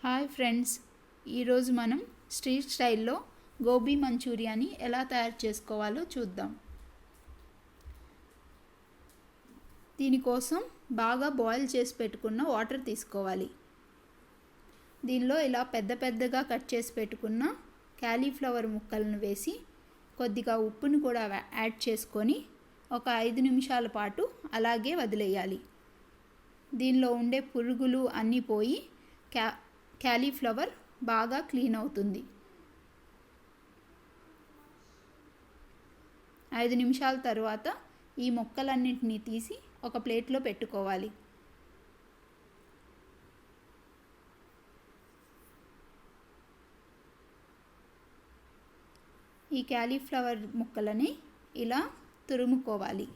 Hi friends, ఈరోజు మనం street స్టైల్లో గోబీ మంచూరియాని ఎలా తయారు చేసుకోవాలో చూద్దాం. దీనికోసం బాగా బాయిల్ చేసి పెట్టుకున్న వాటర్ తీసుకోవాలి. దీనిలో ఇలా పెద్ద పెద్దగా కట్ చేసి పెట్టుకున్న క్యాలీఫ్లవర్ ముక్కలను వేసి కొద్దిగా ఉప్పును కూడా యాడ్ చేసుకొని ఒక 5 నిమిషాల పాటు అలాగే వదిలేయాలి. దీనిలో ఉండే పురుగులు అన్నీ పోయి క్యాలీఫ్లవర్ బాగా క్లీన్ అవుతుంది. 5 నిమిషాల తర్వాత ఈ ముక్కలన్నింటినీ తీసి ఒక ప్లేట్లో పెట్టుకోవాలి. ఈ క్యాలీఫ్లవర్ ముక్కలని ఇలా తురుముకోవాలి.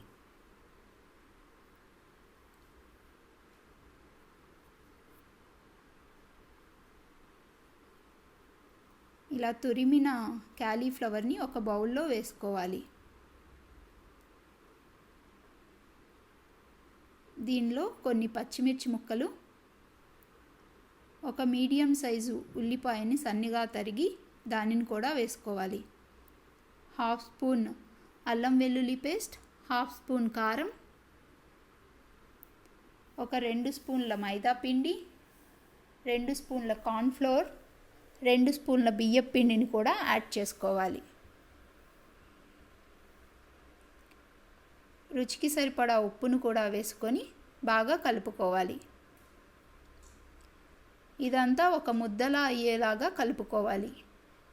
ఇలా తురిమిన క్యాలీఫ్లవర్ని ఒక బౌల్లో వేసుకోవాలి. దీనిలో కొన్ని పచ్చిమిర్చి ముక్కలు, ఒక మీడియం సైజు ఉల్లిపాయని సన్నగా తరిగి దానిని కూడా వేసుకోవాలి. 1/2 స్పూన్ అల్లం వెల్లుల్లి పేస్ట్, 1/2 స్పూన్ కారం, ఒక 2 స్పూన్ల మైదా పిండి, 2 స్పూన్ల కార్న్ఫ్లోర్, 2 స్పూన్ల బియ్యం పిండిని కూడా యాడ్ చేసుకోవాలి. రుచికి సరిపడా ఉప్పును కూడా వేసుకొని బాగా కలుపుకోవాలి. ఇదంతా ఒక ముద్దలా అయ్యేలాగా కలుపుకోవాలి.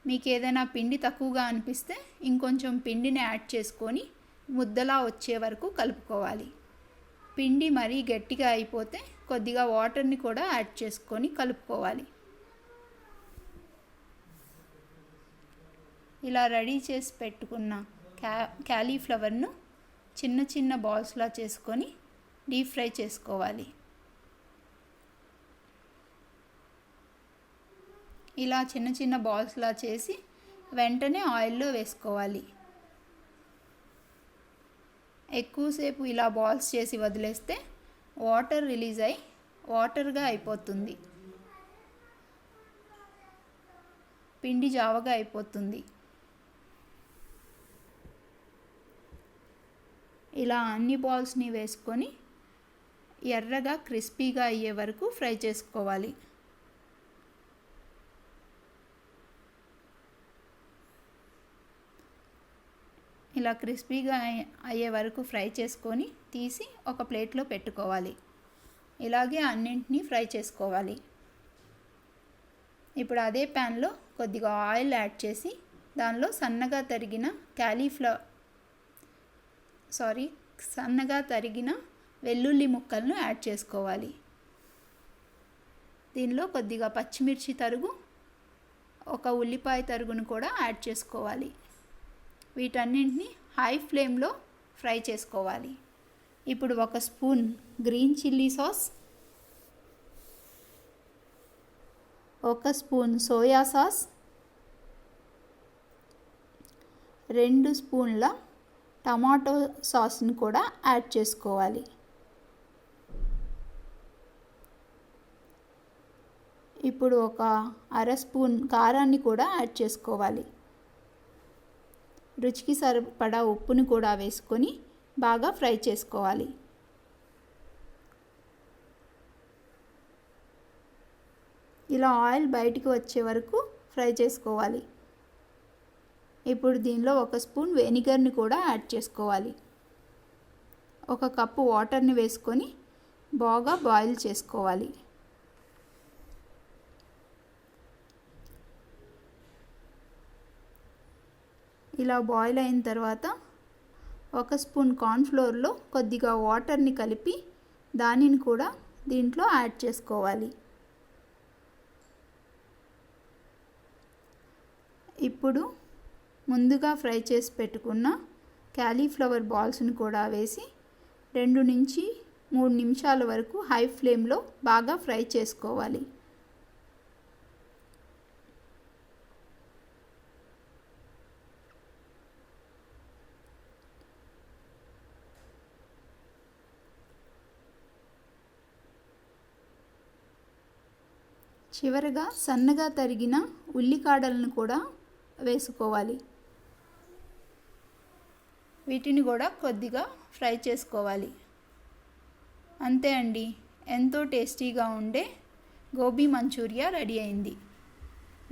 మీకు ఏదైనా పిండి తక్కువగా అనిపిస్తే ఇంకొంచెం పిండిని యాడ్ చేసుకొని ముద్దలా వచ్చే వరకు కలుపుకోవాలి. పిండి మరీ గట్టిగా అయిపోతే కొద్దిగా వాటర్ని కూడా యాడ్ చేసుకొని కలుపుకోవాలి. ఇలా రెడీ చేసి పెట్టుకున్న క్యాలీఫ్లవర్ను చిన్న చిన్న బాల్స్లా చేసుకొని డీప్ ఫ్రై చేసుకోవాలి. ఇలా చిన్న చిన్న బాల్స్లా చేసి వెంటనే ఆయిల్లో వేసుకోవాలి. ఎక్కువసేపు ఇలా బాల్స్ చేసి వదిలేస్తే వాటర్ రిలీజ్ అయి వాటర్గా అయిపోతుంది, పిండి జావగా అయిపోతుంది. ఇలా అన్ని బాల్స్ని వేసుకొని ఎర్రగా క్రిస్పీగా అయ్యే వరకు ఫ్రై చేసుకోవాలి. ఇలా క్రిస్పీగా అయ్యే వరకు ఫ్రై చేసుకొని తీసి ఒక ప్లేట్లో పెట్టుకోవాలి. ఇలాగే అన్నింటినీ ఫ్రై చేసుకోవాలి. ఇప్పుడు అదే ప్యాన్లో కొద్దిగా ఆయిల్ యాడ్ చేసి దానిలో సన్నగా తరిగిన వెల్లుల్లి ముక్కలను యాడ్ చేసుకోవాలి. దీనిలో కొద్దిగా పచ్చిమిర్చి తరుగు, ఒక ఉల్లిపాయ తరుగును కూడా యాడ్ చేసుకోవాలి. వీటన్నింటినీ హై ఫ్లేమ్లో ఫ్రై చేసుకోవాలి. ఇప్పుడు 1 spoon green chilli sauce, 1 spoon soya sauce, 2 స్పూన్ల టమాటో సాస్ని కూడా యాడ్ చేసుకోవాలి. ఇప్పుడు ఒక 1/2 స్పూన్ కారాన్ని కూడా యాడ్ చేసుకోవాలి. రుచికి సరిపడా ఉప్పుని కూడా వేసుకొని బాగా ఫ్రై చేసుకోవాలి. ఇలా ఆయిల్ బయటికి వచ్చే వరకు ఫ్రై చేసుకోవాలి. ఇప్పుడు దీనిలో 1 స్పూన్ వెనిగర్ని కూడా యాడ్ చేసుకోవాలి. 1 కప్పు వాటర్ని వేసుకొని బాగా బాయిల్ చేసుకోవాలి. ఇలా బాయిల్ అయిన తర్వాత 1 స్పూన్ కార్న్ఫ్లోర్లో కొద్దిగా వాటర్ని కలిపి దానిని కూడా దీంట్లో యాడ్ చేసుకోవాలి. ఇప్పుడు ముందుగా ఫ్రై చేసి పెట్టుకున్న క్యాలీఫ్లవర్ బాల్స్ని కూడా వేసి 2 నుంచి 3 నిమిషాల వరకు హై ఫ్లేమ్లో బాగా ఫ్రై చేసుకోవాలి. చివరగా సన్నగా తరిగిన ఉల్లికాడలను కూడా వేసుకోవాలి. వీటిని కూడా కొద్దిగా ఫ్రై చేసుకోవాలి. అంతే అండి, ఎంతో టేస్టీగా ఉండే గోబీ మంచూరియా రెడీ అయింది.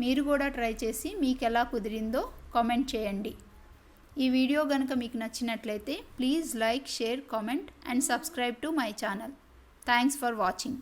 మీరు కూడా ట్రై చేసి మీకు ఎలా కుదిరిందో కామెంట్ చేయండి. ఈ వీడియో కనుక మీకు నచ్చినట్లయితే please like, share, comment and subscribe to my channel. Thanks for watching.